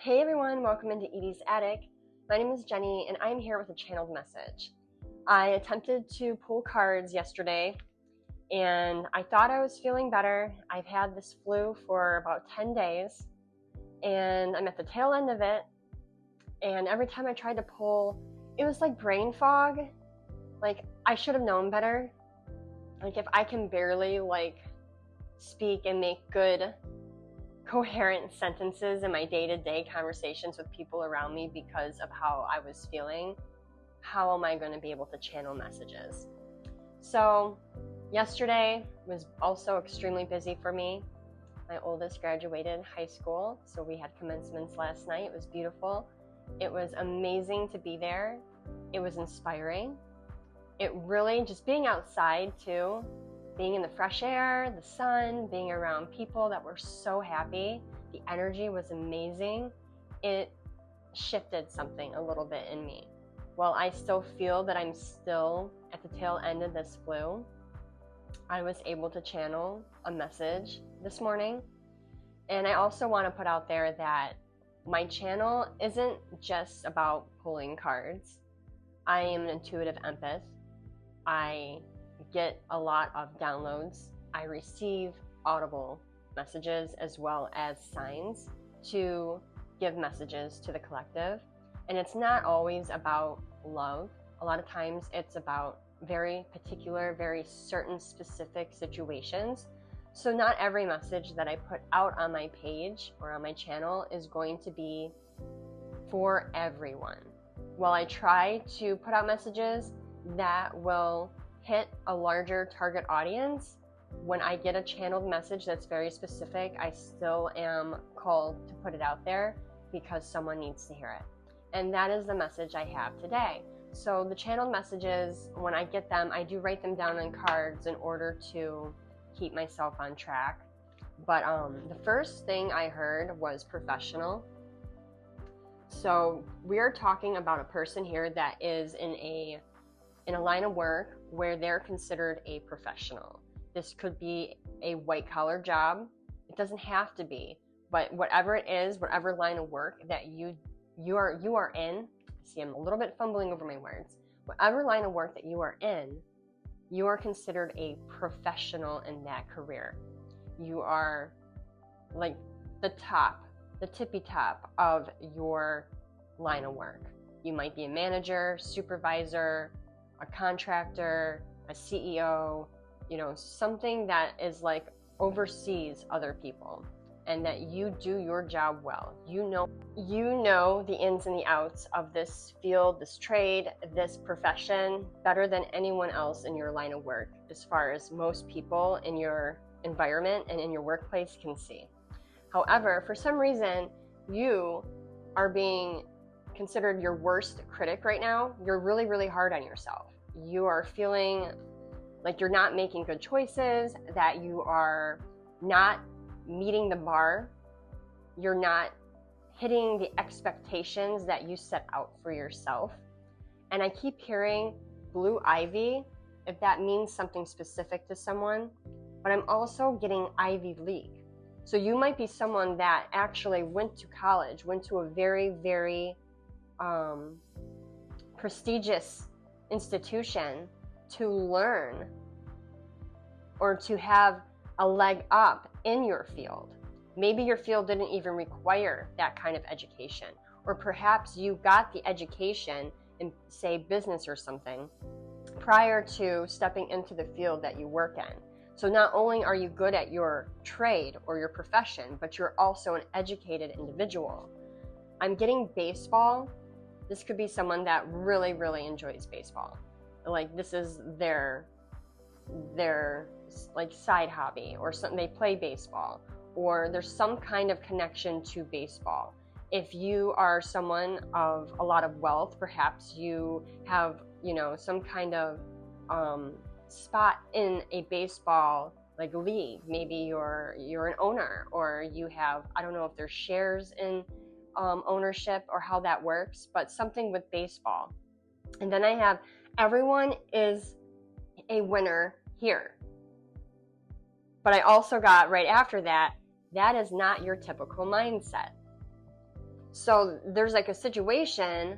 Hey everyone, welcome into Edie's Attic. My name is Jenny and I'm here with a channeled message. I attempted to pull cards yesterday and I thought I was feeling better. I've had this flu for about 10 days and I'm at the tail end of it, and every time I tried to pull, it was like brain fog. Like, I should have known better. Like, if I can barely speak and make good coherent sentences in my day-to-day conversations with people around me because of how I was feeling, how am I going to be able to channel messages? So yesterday was also extremely busy for me. My oldest graduated high school, so we had commencements last night. It was beautiful. It was amazing to be there. It was inspiring. It really, just being outside too, being in the fresh air, the sun, being around people that were so happy. The energy was amazing. It shifted something a little bit in me. While I still feel that I'm still at the tail end of this flu, I was able to channel a message this morning. And I also want to put out there that my channel isn't just about pulling cards. I am an intuitive empath. I get a lot of downloads. I receive audible messages as well as signs to give messages to the collective. And it's not always about love. A lot of times it's about very particular, very certain specific situations. So not every message that I put out on my page or on my channel is going to be for everyone. While I try to put out messages that will hit a larger target audience, when I get a channeled message that's very specific, I still am called to put it out there because someone needs to hear it. And that is the message I have today. So the channeled messages, when I get them, I do write them down on cards in order to keep myself on track. But the first thing I heard was professional. So we are talking about a person here that is in a line of work where they're considered a professional. This could be a white-collar job. It doesn't have to be, but whatever it is, whatever line of work that you are in. See, I'm a little bit fumbling over my words. Whatever line of work that you are in, you are considered a professional in that career. You are like the tippy top of your line of work. You might be a manager, supervisor, a contractor, a CEO, something that is like oversees other people, and that you do your job well. You know the ins and the outs of this field, this trade, this profession better than anyone else in your line of work, as far as most people in your environment and in your workplace can see. However, for some reason, you are being considered your worst critic right now. You're really, really hard on yourself. You are feeling like you're not making good choices, that you are not meeting the bar. You're not hitting the expectations that you set out for yourself. And I keep hearing blue ivy, if that means something specific to someone, but I'm also getting Ivy League. So you might be someone that actually went to college, went to a very, very prestigious institution to learn or to have a leg up in your field. Maybe your field didn't even require that kind of education, or perhaps you got the education in, say, business or something prior to stepping into the field that you work in. So not only are you good at your trade or your profession, but you're also an educated individual. I'm getting baseball. This could be someone that really, really enjoys baseball. Like, this is their like side hobby, or something. They play baseball, or there's some kind of connection to baseball. If you are someone of a lot of wealth, perhaps you have, some kind of spot in a baseball like league. Maybe you're an owner, or you have, I don't know if there's shares in ownership or how that works, but something with baseball. And then I have everyone is a winner here. But I also got right after that, that is not your typical mindset. So there's like a situation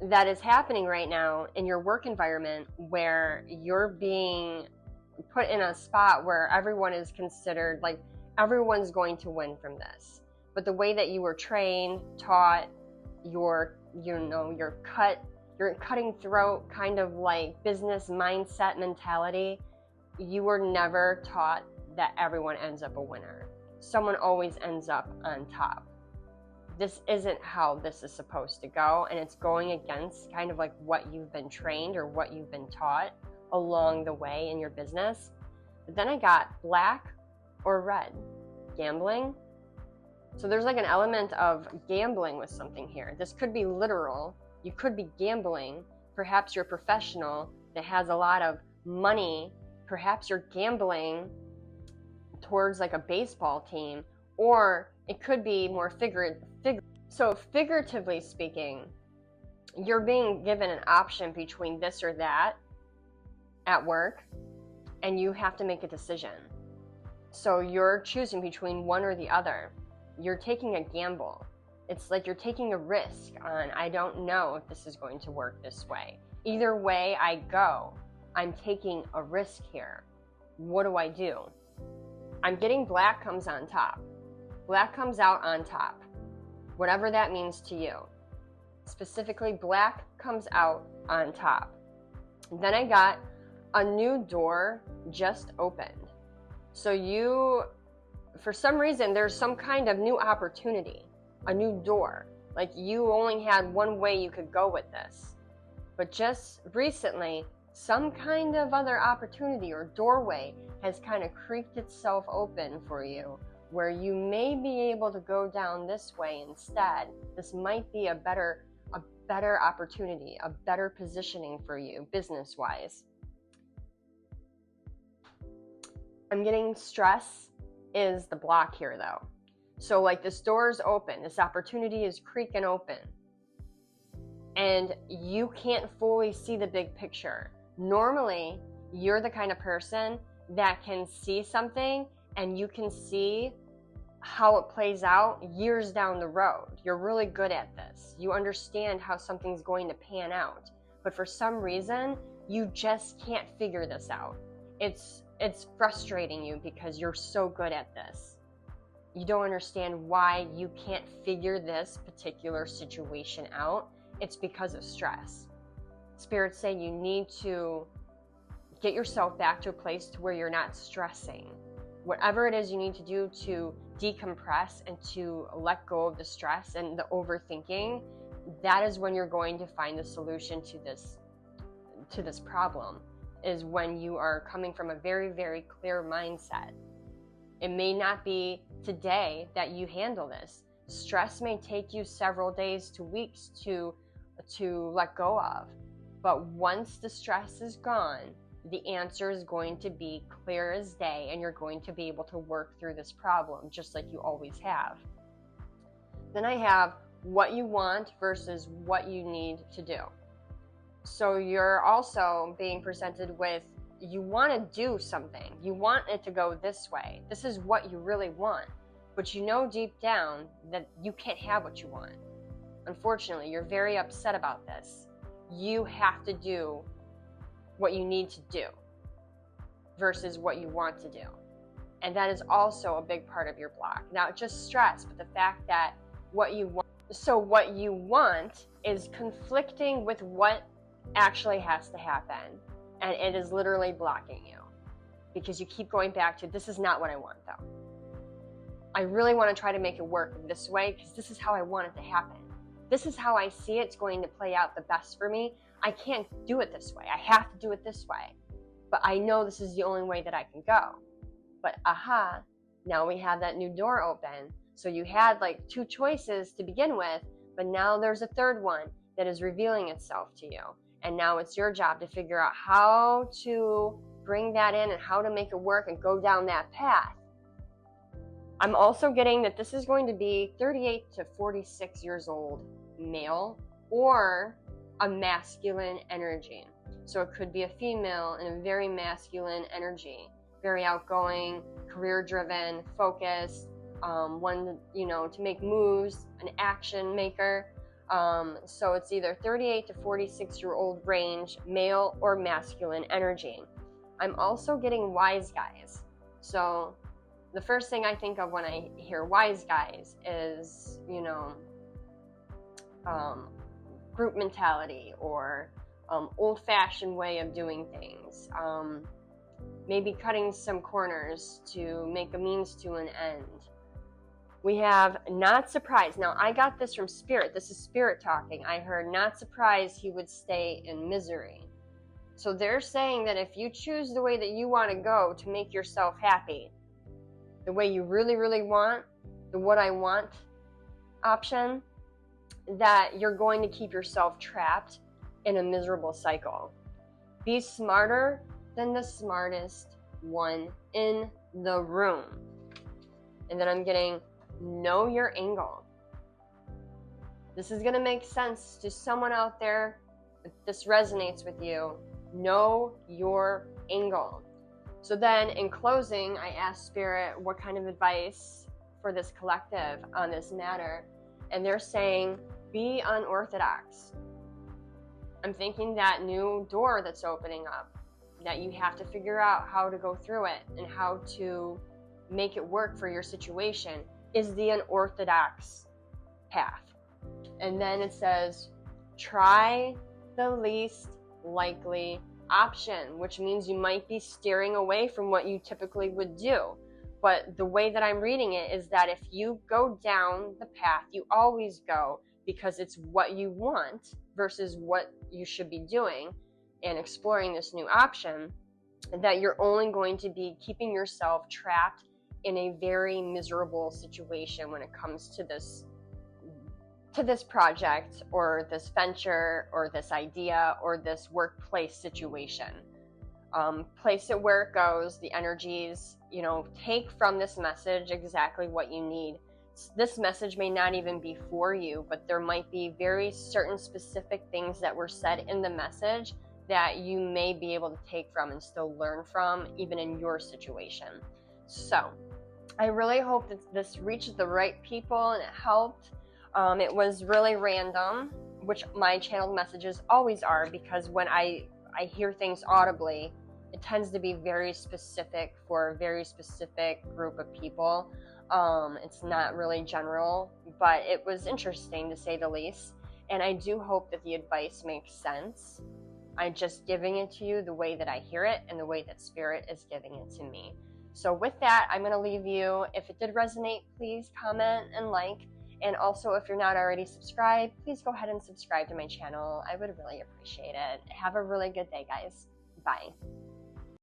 that is happening right now in your work environment where you're being put in a spot where everyone is considered, like, everyone's going to win from this. But the way that you were trained, taught, your cutting throat kind of like business mindset mentality, you were never taught that everyone ends up a winner. Someone always ends up on top. This isn't how this is supposed to go, and it's going against kind of like what you've been trained or what you've been taught along the way in your business. But then I got black or red, gambling. So there's like an element of gambling with something here. This could be literal. You could be gambling. Perhaps you're a professional that has a lot of money. Perhaps you're gambling towards like a baseball team, or it could be more So figuratively speaking, you're being given an option between this or that at work, and you have to make a decision. So you're choosing between one or the other. You're taking a gamble. It's like you're taking a risk on, I don't know if this is going to work this way. Either way I go, I'm taking a risk here. What do I do? I'm getting black comes on top. Black comes out on top. Whatever that means to you. Specifically, black comes out on top. Then I got a new door just opened. So you, for some reason, there's some kind of new opportunity, a new door. Like you only had one way you could go with this. But just recently, some kind of other opportunity or doorway has kind of creaked itself open for you, where you may be able to go down this way instead. This might be a better opportunity, a better positioning for you business-wise. I'm getting stress is the block here though. So like this door is open, this opportunity is creaking open, and you can't fully see the big picture. Normally, you're the kind of person that can see something and you can see how it plays out years down the road. You're really good at this. You understand how something's going to pan out. But for some reason, you just can't figure this out. It's frustrating you because you're so good at this. You don't understand why you can't figure this particular situation out. It's because of stress. Spirits say you need to get yourself back to a place to where you're not stressing. Whatever it is you need to do to decompress and to let go of the stress and the overthinking, that is when you're going to find the solution to this problem, is when you are coming from a very, very clear mindset. It may not be today that you handle this. Stress may take you several days to weeks to let go of. But once the stress is gone, the answer is going to be clear as day, and you're going to be able to work through this problem just like you always have. Then I have what you want versus what you need to do. So you're also being presented with, you want to do something. You want it to go this way. This is what you really want. But you know deep down that you can't have what you want. Unfortunately, you're very upset about this. You have to do what you need to do versus what you want to do. And that is also a big part of your block. Not just stress, but the fact that what you want. So what you want is conflicting with what actually has to happen. And it is literally blocking you because you keep going back to, this is not what I want though. I really want to try to make it work this way because this is how I want it to happen. This is how I see it's going to play out the best for me. I can't do it this way. I have to do it this way. But I know this is the only way that I can go. But aha, now we have that new door open. So you had like two choices to begin with, but now there's a third one that is revealing itself to you. And now it's your job to figure out how to bring that in and how to make it work and go down that path. I'm also getting that this is going to be 38 to 46 years old male or a masculine energy. So it could be a female in a very masculine energy, very outgoing, career driven, focused, one, to make moves, an action maker. So it's either 38 to 46-year-old range, male or masculine energy. I'm also getting wise guys. So the first thing I think of when I hear wise guys is, group mentality or old-fashioned way of doing things. Maybe cutting some corners to make a means to an end. We have not surprised. Now, I got this from Spirit. This is Spirit talking. I heard not surprised he would stay in misery. So they're saying that if you choose the way that you want to go to make yourself happy, the way you really, really want, the what I want option, that you're going to keep yourself trapped in a miserable cycle. Be smarter than the smartest one in the room. And then I'm getting, know your angle. This is going to make sense to someone out there. If this resonates with you, know your angle. So then in closing, I asked Spirit what kind of advice for this collective on this matter. And they're saying, be unorthodox. I'm thinking that new door that's opening up, that you have to figure out how to go through it and how to make it work for your situation, is the unorthodox path. And then it says, try the least likely option, which means you might be steering away from what you typically would do. But the way that I'm reading it is that if you go down the path you always go because it's what you want versus what you should be doing and exploring this new option, that you're only going to be keeping yourself trapped in a very miserable situation when it comes to this project or this venture or this idea or this workplace situation. Place it where it goes, the energies, take from this message exactly what you need. This message may not even be for you, but there might be very certain specific things that were said in the message that you may be able to take from and still learn from, even in your situation. So I really hope that this reached the right people and it helped. It was really random, which my channeled messages always are, because when I hear things audibly, it tends to be very specific for a very specific group of people. It's not really general, but it was interesting to say the least. And I do hope that the advice makes sense. I'm just giving it to you the way that I hear it and the way that Spirit is giving it to me. So with that, I'm going to leave you. If it did resonate, please comment and like. And also, if you're not already subscribed, please go ahead and subscribe to my channel. I would really appreciate it. Have a really good day, guys. Bye.